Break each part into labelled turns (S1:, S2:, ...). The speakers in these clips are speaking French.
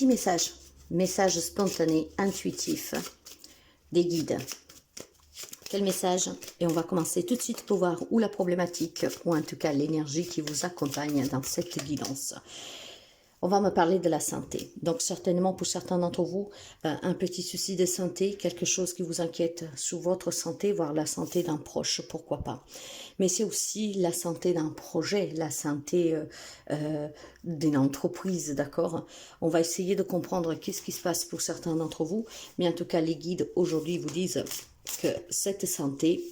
S1: petit message. Message spontané, intuitif, des guides. Quel message? Et on va commencer tout de suite pour voir où la problématique, ou en tout cas l'énergie qui vous accompagne dans cette guidance. On va me parler de la santé. Donc certainement pour certains d'entre vous, un petit souci de santé, quelque chose qui vous inquiète sur votre santé, voire la santé d'un proche, pourquoi pas. Mais c'est aussi la santé d'un projet, la santé d'une entreprise, d'accord? On va essayer de comprendre qu'est-ce qui se passe pour certains d'entre vous, mais en tout cas les guides aujourd'hui vous disent que cette santé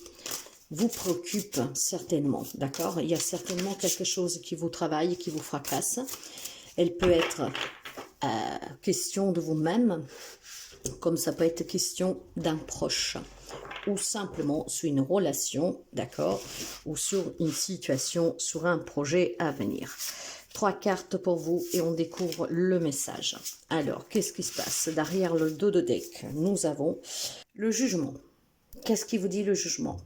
S1: vous préoccupe certainement, d'accord? Il y a certainement quelque chose qui vous travaille, qui vous fracasse. Elle peut être question de vous-même, comme ça peut être question d'un proche, ou simplement sur une relation, d'accord, ou sur une situation, sur un projet à venir. 3 cartes pour vous et on découvre le message. Alors, qu'est-ce qui se passe? Derrière le dos de deck, nous avons le jugement. Qu'est-ce qui vous dit le jugement?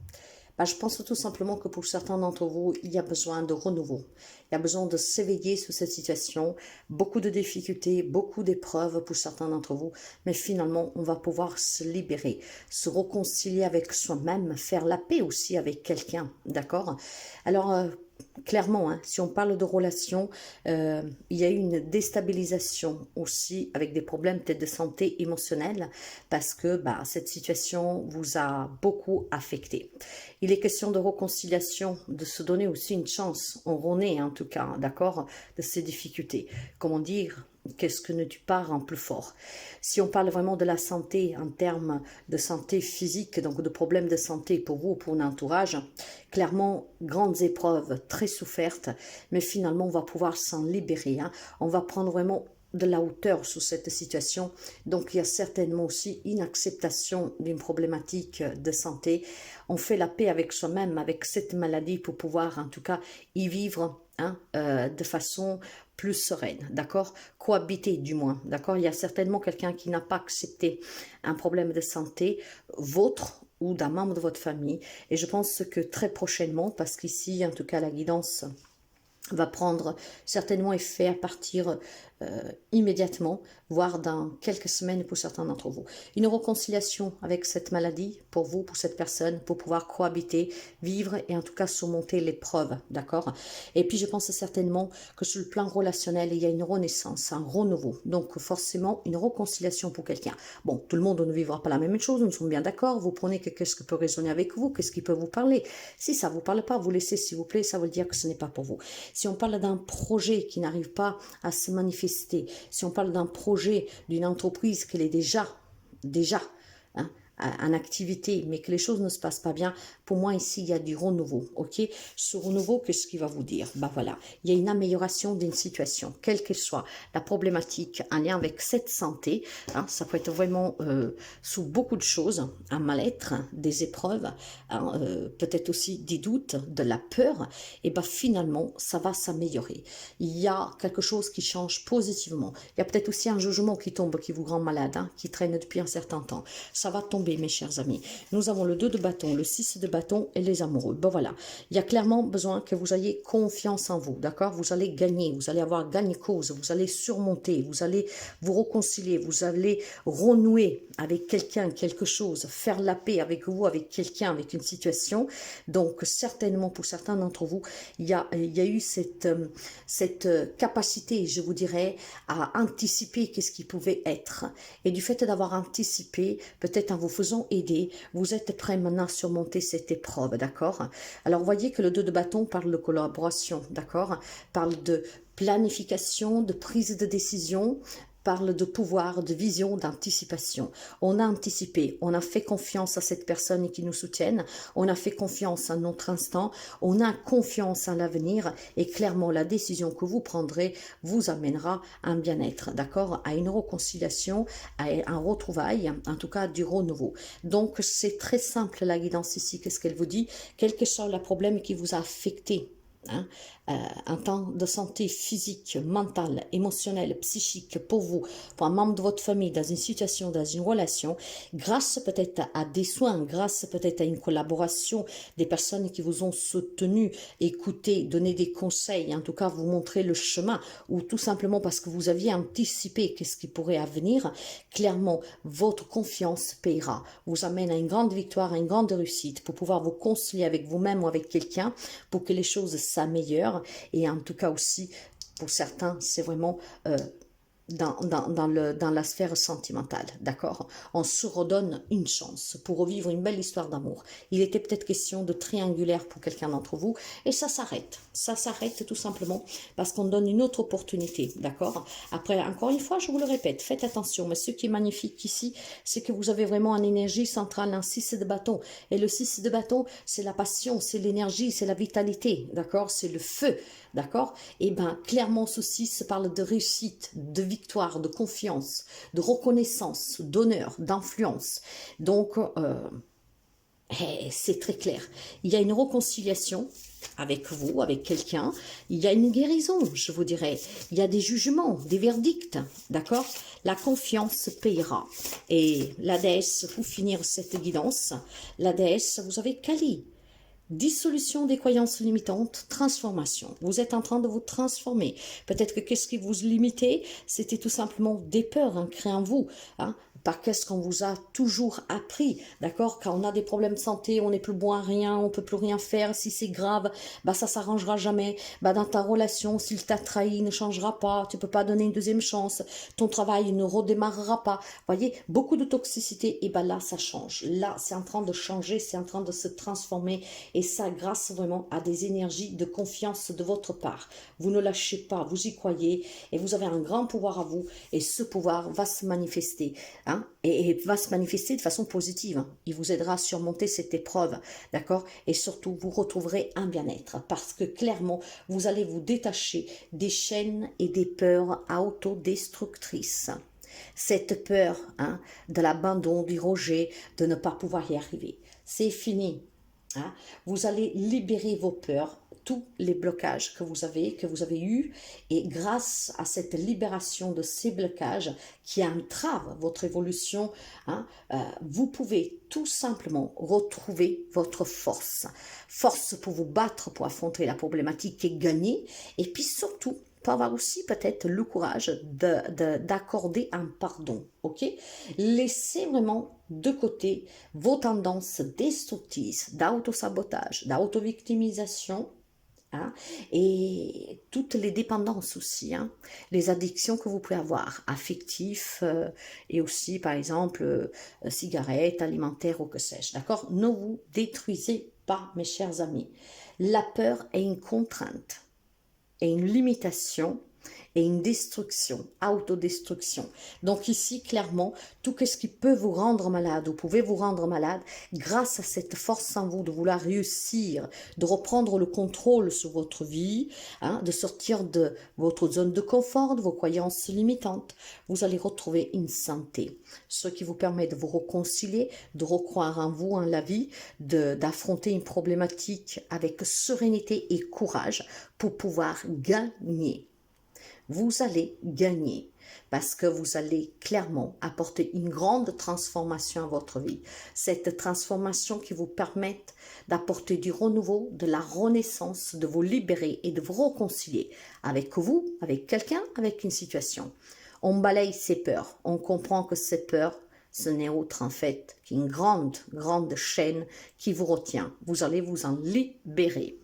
S1: Je pense tout simplement que pour certains d'entre vous, il y a besoin de renouveau. Il y a besoin de s'éveiller sur cette situation. Beaucoup de difficultés, beaucoup d'épreuves pour certains d'entre vous. Mais finalement, on va pouvoir se libérer, se réconcilier avec soi-même, faire la paix aussi avec quelqu'un. D'accord? Alors, clairement, hein, si on parle de relations, il y a eu une déstabilisation aussi avec des problèmes peut-être de santé émotionnelle parce que cette situation vous a beaucoup affecté. Il est question de réconciliation, de se donner aussi une chance, on renaît en tout cas, d'accord, de ces difficultés. Comment dire? Qu'est-ce que ne tu pars en plus fort? Si on parle vraiment de la santé en termes de santé physique, donc de problèmes de santé pour vous ou pour un entourage, clairement, grandes épreuves, très souffertes, mais finalement, on va pouvoir s'en libérer. Hein. On va prendre vraiment de la hauteur sur cette situation. Donc, il y a certainement aussi une acceptation d'une problématique de santé. On fait la paix avec soi-même, avec cette maladie pour pouvoir, en tout cas, y vivre de façon plus sereine, d'accord? Cohabiter du moins, d'accord? Il y a certainement quelqu'un qui n'a pas accepté un problème de santé, vôtre ou d'un membre de votre famille. Et je pense que très prochainement, parce qu'ici, en tout cas, la guidance va prendre certainement effet à partir immédiatement, voire dans quelques semaines pour certains d'entre vous. Une réconciliation avec cette maladie pour vous, pour cette personne, pour pouvoir cohabiter, vivre et en tout cas surmonter l'épreuve, d'accord? Et puis je pense certainement que sur le plan relationnel, il y a une renaissance, un renouveau. Donc forcément une réconciliation pour quelqu'un. Bon, tout le monde ne vivra pas la même chose, nous sommes bien d'accord, vous prenez qu'est-ce que peut résonner avec vous, qu'est-ce qui peut vous parler. Si ça ne vous parle pas, vous laissez s'il vous plaît, ça veut dire que ce n'est pas pour vous. Si on parle d'un projet qui n'arrive pas à se manifester, si on parle d'un projet, d'une entreprise qui est déjà hein, en activité, mais que les choses ne se passent pas bien, pour moi ici il y a du renouveau, ok? Ce renouveau, qu'est-ce qu'il va vous dire? Voilà, il y a une amélioration d'une situation, quelle que soit la problématique en lien avec cette santé, hein, ça peut être vraiment sous beaucoup de choses, un mal-être, hein, des épreuves, hein, peut-être aussi des doutes, de la peur, et finalement ça va s'améliorer. Il y a quelque chose qui change positivement. Il y a peut-être aussi un jugement qui tombe, qui vous rend malade, hein, qui traîne depuis un certain temps. Ça va tomber, mes chers amis. Nous avons le 2 de bâton, le 6 de bâton et les amoureux. Voilà. Il y a clairement besoin que vous ayez confiance en vous, d'accord? Vous allez gagner, vous allez avoir gagné cause, vous allez surmonter, vous allez vous réconcilier, vous allez renouer avec quelqu'un, quelque chose, faire la paix avec vous, avec quelqu'un, avec une situation. Donc, certainement, pour certains d'entre vous, il y a eu cette capacité, je vous dirais, à anticiper qu'est-ce qui pouvait être. Et du fait d'avoir anticipé, peut-être en vous faisant aider, vous êtes prêt maintenant à surmonter cette épreuve, d'accord? Alors, vous voyez que le 2 de bâton parle de collaboration, d'accord? Parle de planification, de prise de décision, parle de pouvoir, de vision, d'anticipation. On a anticipé, on a fait confiance à cette personne qui nous soutienne, on a fait confiance à notre instant, on a confiance à l'avenir et clairement la décision que vous prendrez vous amènera à un bien-être, d'accord? À une réconciliation, à un retrouvaille, en tout cas du renouveau. Donc c'est très simple la guidance ici, qu'est-ce qu'elle vous dit? Quel que soit le problème qui vous a affecté, hein, un temps de santé physique, mentale, émotionnelle, psychique pour vous, pour un membre de votre famille, dans une situation, dans une relation, grâce peut-être à des soins, grâce peut-être à une collaboration, des personnes qui vous ont soutenu, écouté, donné des conseils, en tout cas vous montrer le chemin, ou tout simplement parce que vous aviez anticipé qu'est-ce qui pourrait advenir, clairement, votre confiance payera, vous amène à une grande victoire, à une grande réussite, pour pouvoir vous concilier avec vous-même ou avec quelqu'un, pour que les choses s'améliorent, et en tout cas aussi, pour certains, c'est vraiment dans la sphère sentimentale, d'accord? On se redonne une chance pour revivre une belle histoire d'amour. Il était peut-être question de triangulaire pour quelqu'un d'entre vous, et ça s'arrête. Ça s'arrête tout simplement parce qu'on donne une autre opportunité, d'accord? Après, encore une fois, je vous le répète, faites attention, mais ce qui est magnifique ici, c'est que vous avez vraiment une énergie centrale, un 6 de bâton. Et le 6 de bâton, c'est la passion, c'est l'énergie, c'est la vitalité, d'accord? C'est le feu, d'accord? Et bien, clairement, ceci se parle de réussite, de victoire, de confiance, de reconnaissance, d'honneur, d'influence. Donc, c'est très clair. Il y a une réconciliation avec vous, avec quelqu'un. Il y a une guérison, je vous dirais. Il y a des jugements, des verdicts, d'accord? La confiance payera. Et la déesse, pour finir cette guidance, la déesse, vous avez Kali. Dissolution des croyances limitantes, transformation. Vous êtes en train de vous transformer. Peut-être que qu'est-ce qui vous limitait, c'était tout simplement des peurs ancrées en vous. Hein, par qu'est-ce qu'on vous a toujours appris, d'accord? Quand on a des problèmes de santé, on n'est plus bon à rien, on peut plus rien faire. Si c'est grave, bah ça s'arrangera jamais. Bah dans ta relation, s'il t'a trahi, il ne changera pas. Tu peux pas donner une deuxième chance. Ton travail ne redémarrera pas. Voyez, beaucoup de toxicité. Et bah là, ça change. Là, c'est en train de changer, c'est en train de se transformer. Et ça, grâce vraiment à des énergies de confiance de votre part. Vous ne lâchez pas, vous y croyez et vous avez un grand pouvoir à vous. Et ce pouvoir va se manifester. Hein, et va se manifester de façon positive. Hein. Il vous aidera à surmonter cette épreuve. D'accord? Et surtout, vous retrouverez un bien-être. Parce que clairement, vous allez vous détacher des chaînes et des peurs autodestructrices. Cette peur hein, de l'abandon, du rejet, de ne pas pouvoir y arriver. C'est fini. Hein, vous allez libérer vos peurs, tous les blocages que vous avez eus, et grâce à cette libération de ces blocages qui entravent votre évolution, hein, vous pouvez tout simplement retrouver votre force. Force pour vous battre, pour affronter la problématique et gagner, et puis surtout, pour avoir aussi peut-être le courage d'accorder un pardon, ok? Laissez vraiment de côté vos tendances destructrices, d'autosabotage, d'autovictimisation, hein, et toutes les dépendances aussi, hein, les addictions que vous pouvez avoir, affectifs et aussi par exemple cigarettes, alimentaires ou que sais-je, d'accord? Ne vous détruisez pas mes chers amis. La peur est une contrainte et une limitation et une destruction, autodestruction. Donc ici, clairement, tout ce qui peut vous rendre malade, vous pouvez vous rendre malade, grâce à cette force en vous de vouloir réussir, de reprendre le contrôle sur votre vie, hein, de sortir de votre zone de confort, de vos croyances limitantes, vous allez retrouver une santé. Ce qui vous permet de vous réconcilier, de recroire en vous, en la vie, d'affronter une problématique avec sérénité et courage pour pouvoir gagner. Vous allez gagner parce que vous allez clairement apporter une grande transformation à votre vie. Cette transformation qui vous permette d'apporter du renouveau, de la renaissance, de vous libérer et de vous réconcilier avec vous, avec quelqu'un, avec une situation. On balaye ces peurs, on comprend que ces peurs, ce n'est autre en fait qu'une grande chaîne qui vous retient. Vous allez vous en libérer.